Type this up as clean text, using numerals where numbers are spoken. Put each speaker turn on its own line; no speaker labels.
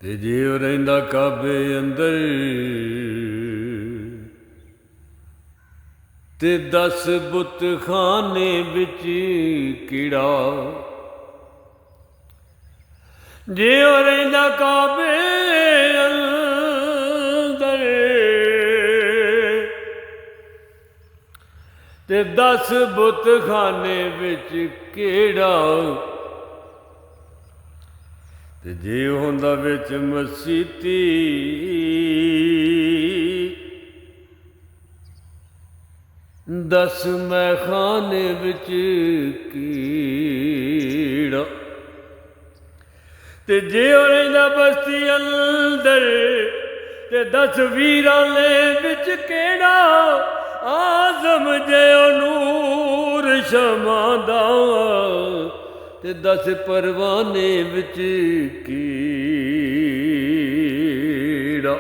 ਤੇ ਜੇ ਉਹ ਰਹਿੰਦਾ ਕਾਬੇ ਅੰਦਰ ਤੇ 10 ਬੁੱਤਖਾਨੇ ਵਿੱਚ ਕੀੜਾ। ਜੇ ਉਹ ਰਹਿੰਦਾ ਕਾਬੇ ਅੰਦਰ ਤੇ 10 ਬੁੱਤਖਾਨੇ ਵਿੱਚ ਕਿਹੜਾ। ਤੇ ਜੇ ਹੁੰਦਾ ਵਿੱਚ ਮਸੀਤੀ ਦਸ ਮੈਖਾਨੇ ਵਿੱਚ ਕੀੜਾ। ਤੇ ਜੇ ਉਹ ਰਹਿੰਦਾ ਬਸਤੀ ਅੰਦਰ ਤੇ 10 ਵੀਰਾਨੇ ਵਿੱਚ ਕਿਹੜਾ। ਆਜ਼ਮ ਜੇ ਉਹ ਨੂਰ ਸ਼ਮਾਂ ਦਾ ਤੇ 10 ਪਰਵਾਨੇ ਵਿੱਚ ਕੀੜਾ।